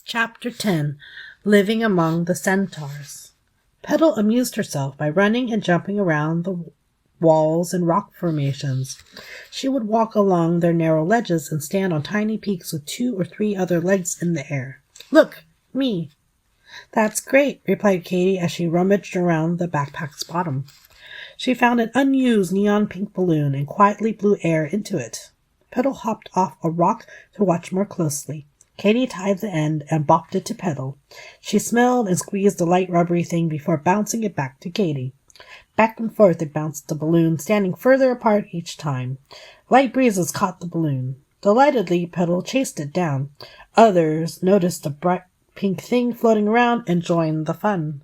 Chapter 10 Living Among the Centaurs. Petal amused herself by running and jumping around the walls and rock formations. She would walk along their narrow ledges and stand on tiny peaks with 2 or 3 other legs in the air. "Look, me!" "That's great," replied Katy as she rummaged around the backpack's bottom. She found an unused neon-pink balloon and quietly blew air into it. Petal hopped off a rock to watch more closely. Katy tied the end and bopped it to Petal. She smelled and squeezed the light rubbery thing before bouncing it back to Katy. Back and forth it bounced the balloon, standing further apart each time. Light breezes caught the balloon. Delightedly, Petal chased it down. Others noticed the bright pink thing floating around and joined the fun.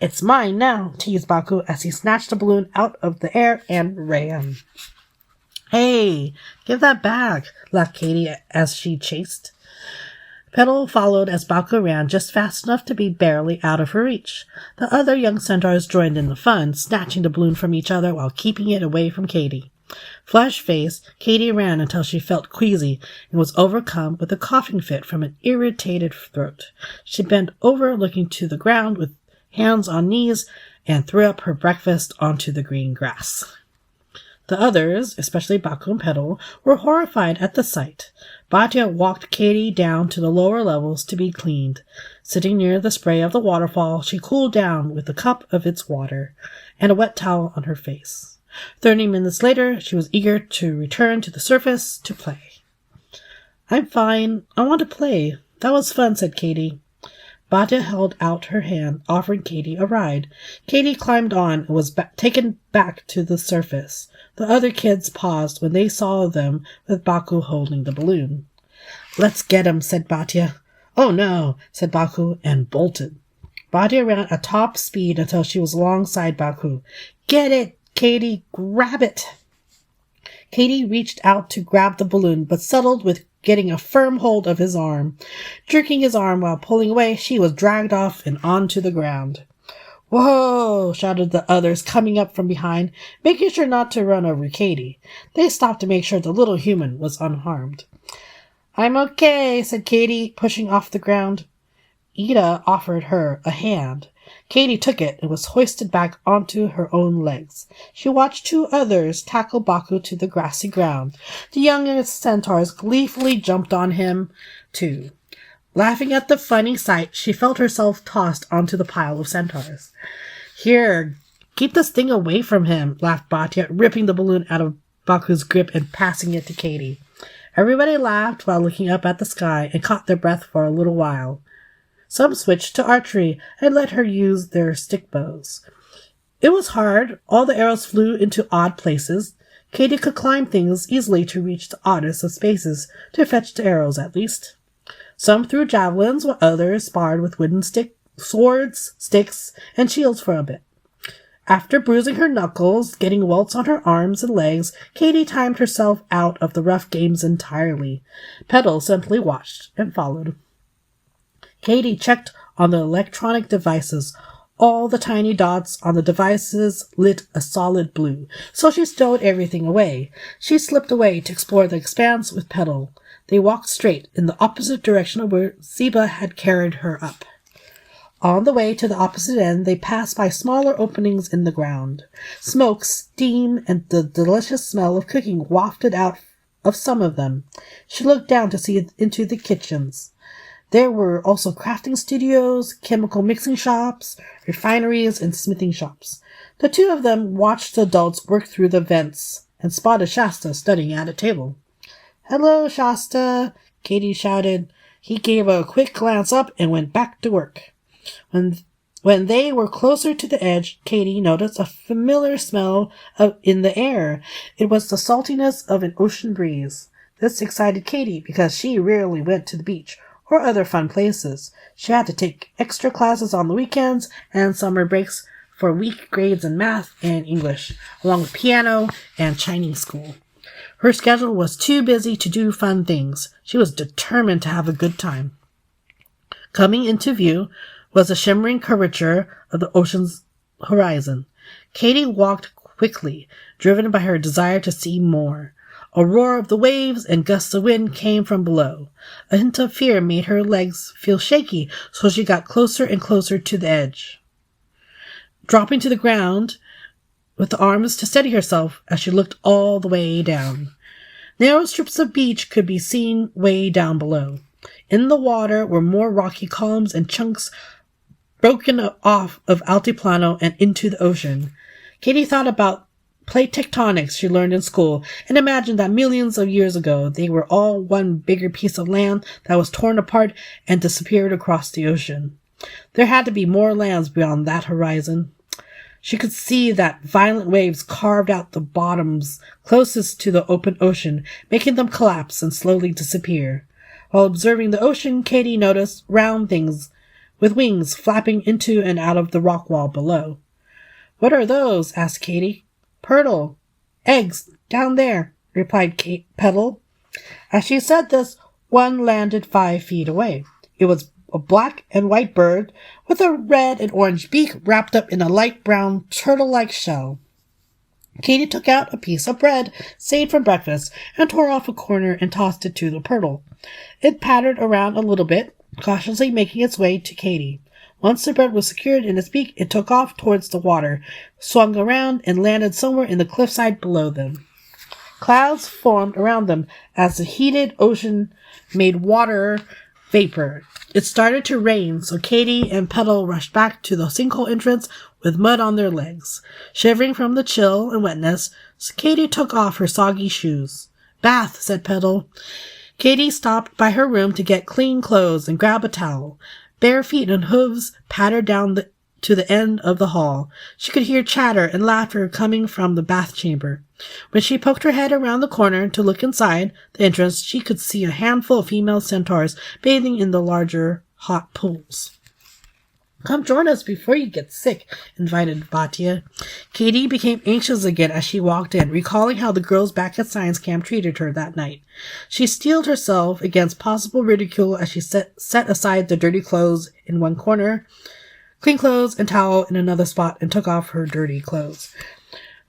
"It's mine now," teased Baku as he snatched the balloon out of the air and ran. "Hey, give that back," laughed Katy as she chased. Petal followed as Baku ran just fast enough to be barely out of her reach. The other young centaurs joined in the fun, snatching the balloon from each other while keeping it away from Katy. Flush-faced, Katy ran until she felt queasy and was overcome with a coughing fit from an irritated throat. She bent over, looking to the ground with hands on knees, and threw up her breakfast onto the green grass. The others, especially Baku and Petal, were horrified at the sight. Bhatia walked Katy down to the lower levels to be cleaned. Sitting near the spray of the waterfall, she cooled down with a cup of its water and a wet towel on her face. 30 minutes later, she was eager to return to the surface to play. "I'm fine. I want to play. That was fun," said Katy. Bhatia held out her hand, offering Katy a ride. Katy climbed on and was taken back to the surface. The other kids paused when they saw them with Baku holding the balloon. "Let's get him," said Bhatia. "Oh no," said Baku, and bolted. Bhatia ran at top speed until she was alongside Baku. "Get it, Katy! Grab it!" Katy reached out to grab the balloon, but settled with getting a firm hold of his arm. Jerking his arm while pulling away, she was dragged off and onto the ground. "Whoa!" shouted the others coming up from behind, making sure not to run over Katy. They stopped to make sure the little human was unharmed. "I'm okay," said Katy, pushing off the ground. Ida offered her a hand. Katy took it and was hoisted back onto her own legs. She watched 2 others tackle Baku to the grassy ground. The youngest centaurs gleefully jumped on him, too. Laughing at the funny sight, she felt herself tossed onto the pile of centaurs. "Here, keep this thing away from him," laughed Bhatia, ripping the balloon out of Baku's grip and passing it to Katy. Everybody laughed while looking up at the sky and caught their breath for a little while. Some switched to archery and let her use their stick bows. It was hard. All the arrows flew into odd places. Katy could climb things easily to reach the oddest of spaces, to fetch the arrows at least. Some threw javelins, while others sparred with wooden swords, sticks, and shields for a bit. After bruising her knuckles, getting welts on her arms and legs, Katy timed herself out of the rough games entirely. Petal simply watched and followed. Katy checked on the electronic devices. All the tiny dots on the devices lit a solid blue, so she stowed everything away. She slipped away to explore the expanse with Petal. They walked straight in the opposite direction of where Zeba had carried her up. On the way to the opposite end, they passed by smaller openings in the ground. Smoke, steam, and the delicious smell of cooking wafted out of some of them. She looked down to see into the kitchens. There were also crafting studios, chemical mixing shops, refineries, and smithing shops. The 2 of them watched the adults work through the vents and spotted Shasta studying at a table. "Hello, Shasta," Katy shouted. He gave a quick glance up and went back to work. When they were closer to the edge, Katy noticed a familiar smell in the air. It was the saltiness of an ocean breeze. This excited Katy because she rarely went to the beach or other fun places. She had to take extra classes on the weekends and summer breaks for weak grades in math and English, along with piano and Chinese school. Her schedule was too busy to do fun things. She was determined to have a good time. Coming into view was the shimmering curvature of the ocean's horizon. Katy walked quickly, driven by her desire to see more. A roar of the waves and gusts of wind came from below. A hint of fear made her legs feel shaky, so she got closer and closer to the edge, dropping to the ground with the arms to steady herself as she looked all the way down. Narrow strips of beach could be seen way down below. In the water were more rocky columns and chunks broken off of Altiplano and into the ocean. Katie thought about plate tectonics she learned in school and imagined that millions of years ago they were all one bigger piece of land that was torn apart and disappeared across the ocean. There had to be more lands beyond that horizon. She could see that violent waves carved out the bottoms closest to the open ocean, making them collapse and slowly disappear. While observing the ocean, Katie noticed round things with wings flapping into and out of the rock wall below. "What are those?" asked Katie. "Pearl. Eggs, down there," replied Petal. As she said this, one landed 5 feet away. It was a black and white bird with a red and orange beak wrapped up in a light brown turtle-like shell. Katie took out a piece of bread saved from breakfast and tore off a corner and tossed it to the turtle. It pattered around a little bit, cautiously making its way to Katie. Once the bird was secured in its beak, it took off towards the water, swung around, and landed somewhere in the cliffside below them. Clouds formed around them as the heated ocean made water vapor. It started to rain, so Katie and Petal rushed back to the sinkhole entrance with mud on their legs. Shivering from the chill and wetness, Katie took off her soggy shoes. "Bath," said Petal. Katie stopped by her room to get clean clothes and grab a towel. Bare feet and hooves pattered down to the end of the hall. She could hear chatter and laughter coming from the bath chamber. When she poked her head around the corner to look inside the entrance, she could see a handful of female centaurs bathing in the larger hot pools. "Come join us before you get sick," invited Bhatia. Katie became anxious again as she walked in, recalling how the girls back at science camp treated her that night. She steeled herself against possible ridicule as she set aside the dirty clothes in one corner, clean clothes and towel in another spot, and took off her dirty clothes.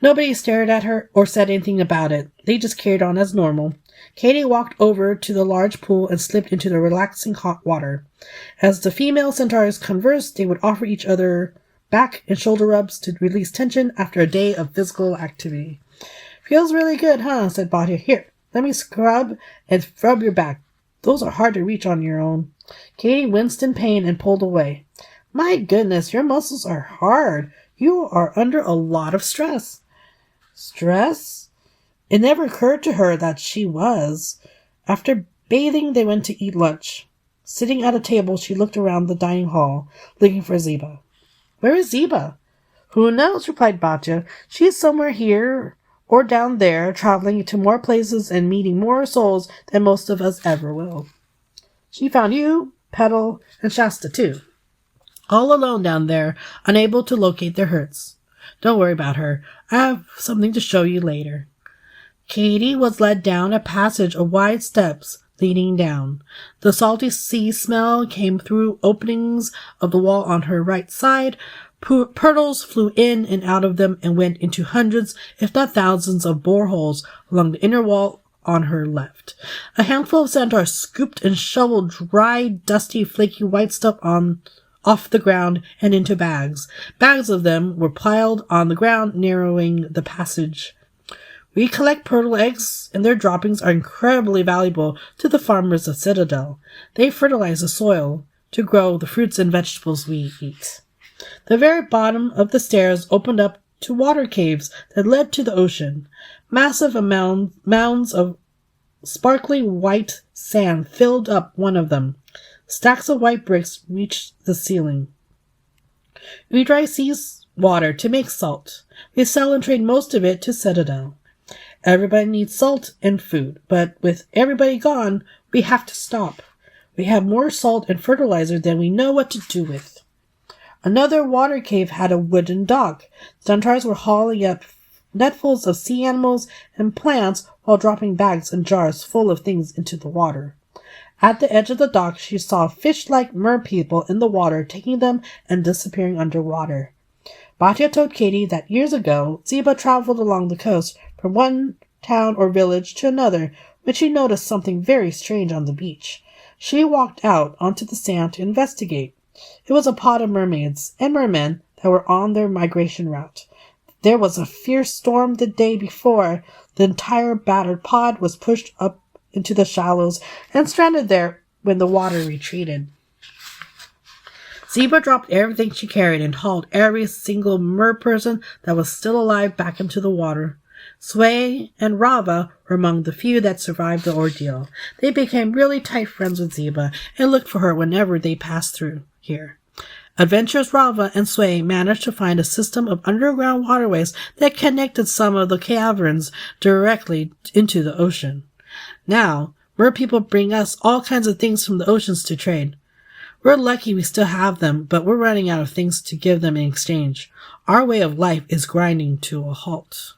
Nobody stared at her or said anything about it. They just carried on as normal. Katie walked over to the large pool and slipped into the relaxing hot water. As the female centaurs conversed, they would offer each other back and shoulder rubs to release tension after a day of physical activity. "Feels really good, huh?" said Bhatia. "Here, let me scrub and rub your back. Those are hard to reach on your own." Katie winced in pain and pulled away. "My goodness, your muscles are hard. You are under a lot of stress." Stress? It never occurred to her that she was. After bathing, they went to eat lunch. Sitting at a table, she looked around the dining hall, looking for Zeba. "Where is Zeba?" "Who knows?" replied Bhatia. "She is somewhere here or down there, traveling to more places and meeting more souls than most of us ever will. She found you, Petal, and Shasta too, all alone down there, unable to locate their hurts. Don't worry about her. I have something to show you later." Katie was led down a passage of wide steps leading down. The salty sea smell came through openings of the wall on her right side. Turtles flew in and out of them and went into hundreds, if not thousands, of boreholes along the inner wall on her left. A handful of centaurs scooped and shoveled dry, dusty, flaky white stuff off the ground and into bags. Bags of them were piled on the ground, narrowing the passage. "We collect turtle eggs, and their droppings are incredibly valuable to the farmers of Citadel. They fertilize the soil to grow the fruits and vegetables we eat." The very bottom of the stairs opened up to water caves that led to the ocean. Massive mounds of sparkly white sand filled up one of them. Stacks of white bricks reached the ceiling. "We dry sea water to make salt. We sell and trade most of it to Citadel. Everybody needs salt and food, but with everybody gone, we have to stop. We have more salt and fertilizer than we know what to do with." Another water cave had a wooden dock. Centaurs were hauling up netfuls of sea animals and plants while dropping bags and jars full of things into the water. At the edge of the dock, she saw fish-like merpeople in the water, taking them and disappearing underwater. Bhatia told Katie that years ago, Zeba traveled along the coast from one town or village to another when she noticed something very strange on the beach. She walked out onto the sand to investigate. It was a pod of mermaids and mermen that were on their migration route. There was a fierce storm the day before. The entire battered pod was pushed up into the shallows and stranded there when the water retreated. Zeba dropped everything she carried and hauled every single merperson that was still alive back into the water. Sway and Rava were among the few that survived the ordeal. They became really tight friends with Zeba and looked for her whenever they passed through here. Adventurous Rava and Sway managed to find a system of underground waterways that connected some of the caverns directly into the ocean. Now, mer people bring us all kinds of things from the oceans to trade. We're lucky we still have them, but we're running out of things to give them in exchange. Our way of life is grinding to a halt.